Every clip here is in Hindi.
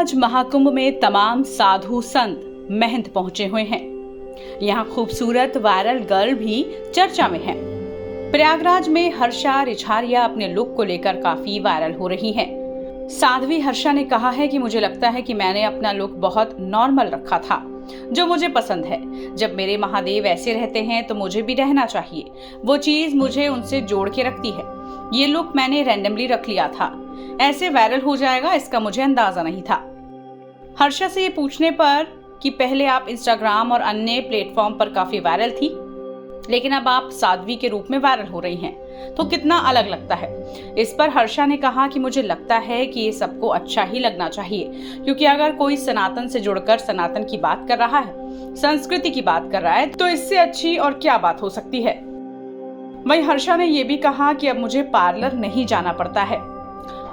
प्रयागराज महाकुंभ में तमाम साधु संत महंत पहुंचे हुए हैं। यहाँ खूबसूरत वायरल गर्ल भी चर्चा में है। प्रयागराज में हर्षा रिछारिया अपने लुक को लेकर काफी वायरल हो रही हैं। साध्वी हर्षा ने कहा है कि मुझे लगता है कि मैंने अपना लुक बहुत नॉर्मल रखा था, जो मुझे पसंद है। जब मेरे महादेव ऐसे रहते हैं तो मुझे भी रहना चाहिए। वो चीज मुझे उनसे जोड़ के रखती है। ये लुक मैंने रैंडमली रख लिया था, ऐसे वायरल हो जाएगा इसका मुझे अंदाजा नहीं था। हर्षा से ये पूछने पर कि पहले आप इंस्टाग्राम और अन्य प्लेटफॉर्म पर काफी वायरल थी, लेकिन अब आप साध्वी के रूप में वायरल हो रही हैं, तो कितना अलग लगता है। इस पर हर्षा ने कहा कि मुझे लगता है कि ये सबको अच्छा ही लगना चाहिए, क्योंकि अगर कोई सनातन से जुड़कर सनातन की बात कर रहा है, संस्कृति की बात कर रहा है, तो इससे अच्छी और क्या बात हो सकती है। वहीं हर्षा ने ये भी कहा कि अब मुझे पार्लर नहीं जाना पड़ता है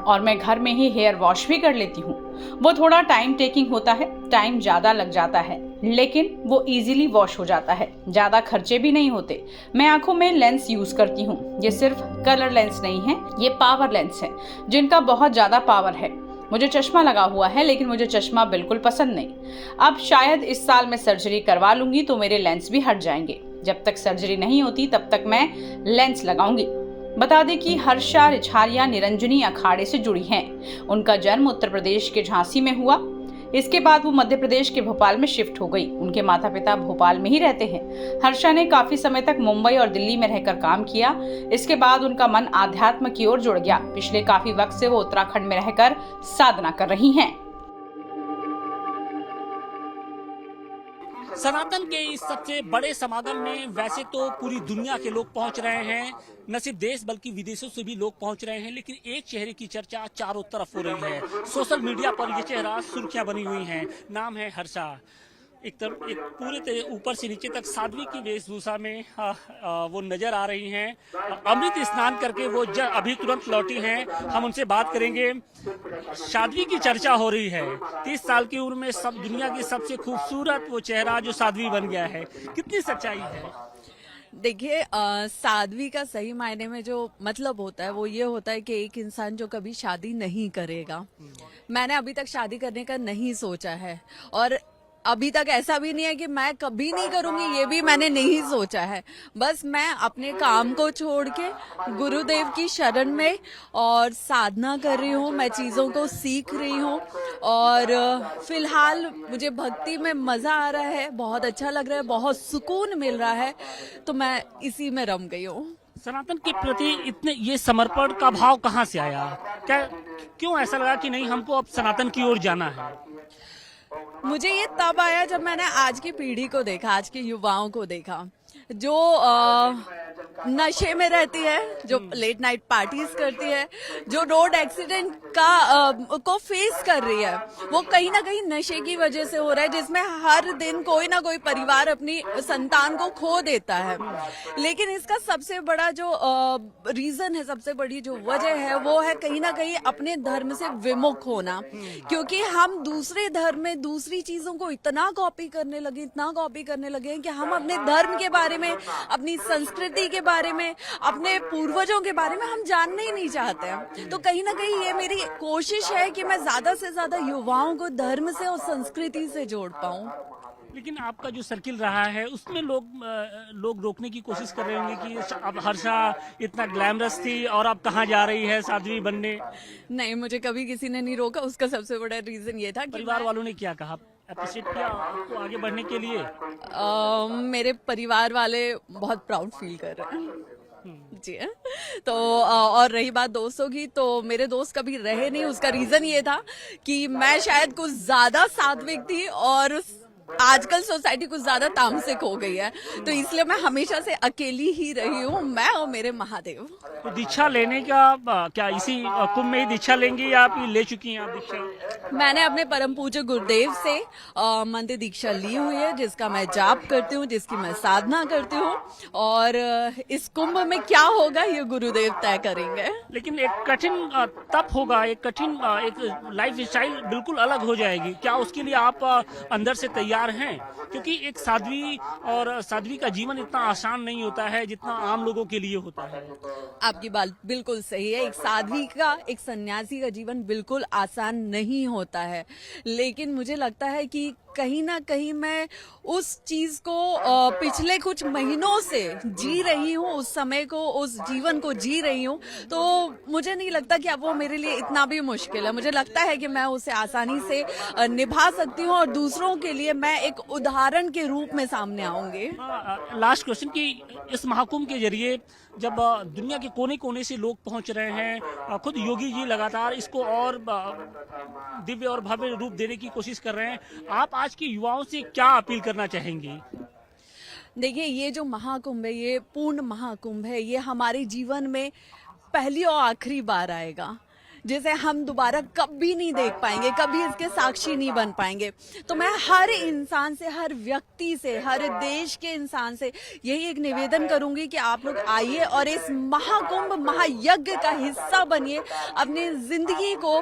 और मैं घर में ही हेयर वॉश भी कर लेती हूँ। वो थोड़ा टाइम टेकिंग होता है, टाइम ज्यादा लग जाता है, लेकिन वो इजीली वॉश हो जाता है, ज्यादा खर्चे भी नहीं होते। मैं आंखों में लेंस यूज करती हूँ। ये सिर्फ कलर लेंस नहीं है, ये पावर लेंस है, जिनका बहुत ज्यादा पावर है। मुझे चश्मा लगा हुआ है, लेकिन मुझे चश्मा बिल्कुल पसंद नहीं। अब शायद इस साल मैं सर्जरी करवा लूंगी तो मेरे लेंस भी हट जाएंगे। जब तक सर्जरी नहीं होती तब तक मैं लेंस लगाऊंगी। बता दें कि हर्षा रिछारिया निरंजनी अखाड़े से जुड़ी हैं। उनका जन्म उत्तर प्रदेश के झांसी में हुआ। इसके बाद वो मध्य प्रदेश के भोपाल में शिफ्ट हो गई। उनके माता पिता भोपाल में ही रहते हैं। हर्षा ने काफी समय तक मुंबई और दिल्ली में रहकर काम किया। इसके बाद उनका मन आध्यात्म की ओर जुड़ गया। पिछले काफी वक्त से वो उत्तराखंड में रहकर साधना कर रही हैं। सनातन के इस सबसे बड़े समागम में वैसे तो पूरी दुनिया के लोग पहुंच रहे हैं, न सिर्फ देश बल्कि विदेशों से भी लोग पहुंच रहे हैं, लेकिन एक चेहरे की चर्चा चारों तरफ हो रही है। सोशल मीडिया पर यह चेहरा सुर्खियां बनी हुई हैं। नाम है हर्षा। एक पूरे ऊपर से नीचे तक साध्वी की वेशभूषा में वो नजर आ रही हैं। अमृत स्नान करके वो अभी तुरंत लौटी हैं। हम उनसे बात करेंगे। साध्वी की चर्चा हो रही है। 30 साल की उम्र में सब दुनिया की सबसे खूबसूरत वो चेहरा जो साध्वी बन गया है, कितनी सच्चाई है? देखिए, साध्वी का सही मायने में जो मतलब होता है वो ये होता है कि एक इंसान जो कभी शादी नहीं करेगा। मैंने अभी तक शादी करने का नहीं सोचा है, और अभी तक ऐसा भी नहीं है कि मैं कभी नहीं करूंगी, ये भी मैंने नहीं सोचा है। बस मैं अपने काम को छोड़ के गुरुदेव की शरण में और साधना कर रही हूँ। मैं चीजों को सीख रही हूँ और फिलहाल मुझे भक्ति में मजा आ रहा है, बहुत अच्छा लग रहा है, बहुत सुकून मिल रहा है, तो मैं इसी में रम गई हूँ। सनातन के प्रति इतने ये समर्पण का भाव कहाँ से आया? क्यों ऐसा लगा कि नहीं, हमको अब सनातन की ओर जाना है? मुझे ये तब आया जब मैंने आज की पीढ़ी को देखा, आज के युवाओं को देखा, जो नशे में रहती है, जो लेट नाइट पार्टीज करती है, जो रोड एक्सीडेंट को फेस कर रही है। वो कहीं ना कहीं नशे की वजह से हो रहा है, जिसमें हर दिन कोई ना कोई परिवार अपनी संतान को खो देता है। लेकिन इसका सबसे बड़ा जो रीजन है, सबसे बड़ी जो वजह है, वो है कहीं ना कहीं अपने धर्म से विमुख होना। क्योंकि हम दूसरे धर्म में दूसरी चीजों को इतना कॉपी करने लगे हैं कि हम अपने धर्म के बारे में, अपनी संस्कृति के बारे में, अपने पूर्वजों के बारे में हम जानना ही नहीं चाहते हैं। तो कहीं ना कहीं ये मेरी कोशिश है कि मैं ज्यादा से ज्यादा युवाओं को धर्म से और संस्कृति से जोड़ पाऊं। लेकिन आपका जो सर्किल रहा है उसमें लोग रोकने की कोशिश कर रहे होंगे कि अब हर्षा इतना ग्लैमरस थी और अब कहाँ जा रही है साध्वी बनने। नहीं, मुझे कभी किसी ने नहीं रोका। उसका सबसे बड़ा रीजन ये था कि परिवार वालों ने क्या कहा, अप्रिशिएट किया आपको आगे बढ़ने के लिए? मेरे परिवार वाले बहुत प्राउड फील कर रहे हैं जी। तो और रही बात दोस्तों की, तो मेरे दोस्त कभी रहे नहीं। उसका रीजन ये था कि मैं शायद कुछ ज्यादा सात्विक थी और आजकल सोसाइटी कुछ ज्यादा तामसिक हो गई है, तो इसलिए मैं हमेशा से अकेली ही रही हूँ, मैं और मेरे महादेव। तो दीक्षा लेने का क्या इसी कुंभ में ही दीक्षा लेंगी या आप ले चुकी हैं आप दीक्षा? मैंने अपने परम पूज्य गुरुदेव से मंदिर दीक्षा ली हुई है, जिसका मैं जाप करती हूँ, जिसकी मैं साधना करती हूँ, और इस कुंभ में क्या होगा ये गुरुदेव तय करेंगे। लेकिन एक कठिन तप होगा, एक कठिन एक लाइफ स्टाइल बिल्कुल अलग हो जाएगी। क्या उसके लिए आप अंदर से तैयार तैयार हैं? क्योंकि एक साध्वी और साध्वी का जीवन इतना आसान नहीं होता है जितना आम लोगों के लिए होता है। आपकी बात बिल्कुल सही है। एक साध्वी का, एक सन्यासी का जीवन बिल्कुल आसान नहीं होता है, लेकिन मुझे लगता है कि कहीं ना कहीं मैं उस चीज को पिछले कुछ महीनों से जी रही हूँ, उस समय को, उस जीवन को जी रही हूँ, तो मुझे नहीं लगता कि अब वो मेरे लिए इतना भी मुश्किल है। मुझे लगता है कि मैं उसे आसानी से निभा सकती हूँ और दूसरों के लिए मैं एक उदाहरण के रूप में सामने आऊंगी। लास्ट क्वेश्चन कि इस महाकुंभ के जरिए जब दुनिया के कोने कोने से लोग पहुंच रहे हैं, खुद योगी जी लगातार इसको और दिव्य और भव्य रूप देने की कोशिश कर रहे हैं, आप आज के युवाओं से क्या अपील करना चाहेंगे? देखिए, ये जो महाकुंभ है, ये पूर्ण महाकुंभ है, ये हमारे जीवन में पहली और आखिरी बार आएगा, जिसे हम दोबारा कभी नहीं देख पाएंगे, कभी इसके साक्षी नहीं बन पाएंगे। तो मैं हर इंसान से, हर व्यक्ति से, हर देश के इंसान से यही एक निवेदन करूंगी कि आप लोग आइए और इस महाकुंभ, महायज्ञ का हिस्सा बनिए, अपनी जिंदगी को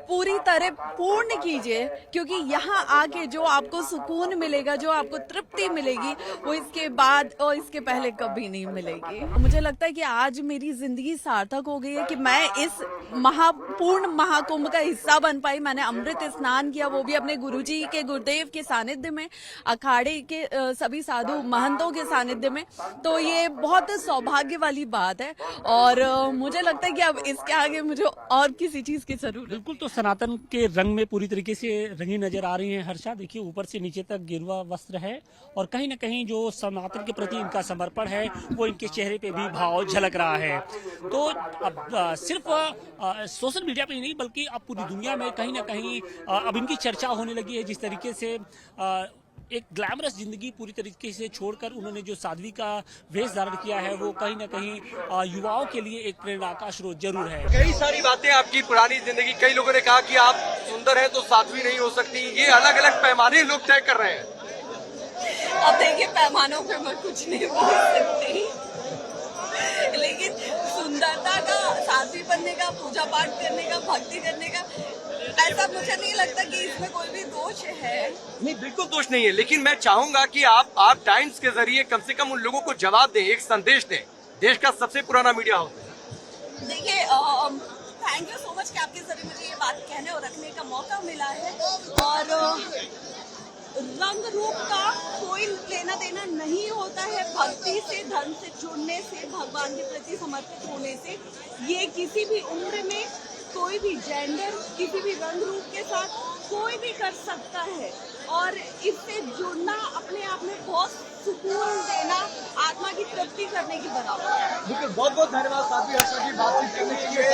पूरी तरह पूर्ण कीजिए, क्योंकि यहाँ आके जो आपको सुकून मिलेगा, जो आपको तृप्ति मिलेगी, वो इसके बाद और इसके पहले कभी नहीं मिलेगी। मुझे लगता है कि आज मेरी जिंदगी सार्थक हो गई है कि मैं इस पूर्ण महाकुंभ का हिस्सा बन पाई। मैंने अमृत स्नान किया, वो भी अपने गुरुजी के, गुरुदेव के सानिध्य में, अखाड़े के सभी साधु महंतों के सानिध्य में। तो ये बहुत सौभाग्य वाली बात है और मुझे लगता है कि अब इसके आगे मुझे और किसी चीज की जरूरत। बिल्कुल, तो सनातन के रंग में पूरी तरीके से रंगी नजर आ रही है हर्षा। देखिए, ऊपर से नीचे तक गेरुआ वस्त्र है और कहीं ना कहीं जो सनातन के प्रति इनका समर्पण है वो इनके चेहरे पे भी भाव झलक रहा है। तो अब सिर्फ सोशल मीडिया पे ही नहीं बल्कि अब पूरी दुनिया में कहीं ना कहीं अब इनकी चर्चा होने लगी है। जिस तरीके से एक ग्लैमरस जिंदगी पूरी तरीके से छोड़कर उन्होंने जो साध्वी का वेश धारण किया है वो कहीं ना कहीं युवाओं के लिए एक प्रेरणा का स्रोत जरूर है। कई सारी बातें आपकी पुरानी जिंदगी, कई लोगों ने कहा कि आप सुंदर हैं तो साध्वी नहीं हो सकती, ये अलग अलग पैमाने लोग तय कर रहे हैं। अब देखिए, पैमानों पे मैं कुछ नहीं बोल सकती, लेकिन सुंदरता का, साध्वी बनने का, पूजा पाठ करने का, भक्ति करने का, ऐसा मुझे नहीं लगता कि इसमें कोई भी दोष है। नहीं, बिल्कुल दोष नहीं है, लेकिन मैं चाहूंगा कि आप टाइम्स के जरिए कम से कम उन लोगों को जवाब दें, एक संदेश दें। देश का सबसे पुराना मीडिया हाउस है। देखिए, थैंक यू सो मच कि आपके जरिए मुझे ये बात कहने और रखने का मौका मिला है। और रंग रूप का कोई लेना देना नहीं होता है, भक्ति से, धर्म से जुड़ने से, भगवान के प्रति समर्पित होने से। ये किसी भी उम्र में, कोई भी जेंडर, किसी भी रंग रूप के साथ कोई भी कर सकता है और इससे जुड़ना अपने आप में बहुत सुकून देना, आत्मा की तृप्ति करने की बराबर है। बिल्कुल, बहुत बहुत धन्यवाद साध्वी हर्षा जी, बातचीत करने के लिए।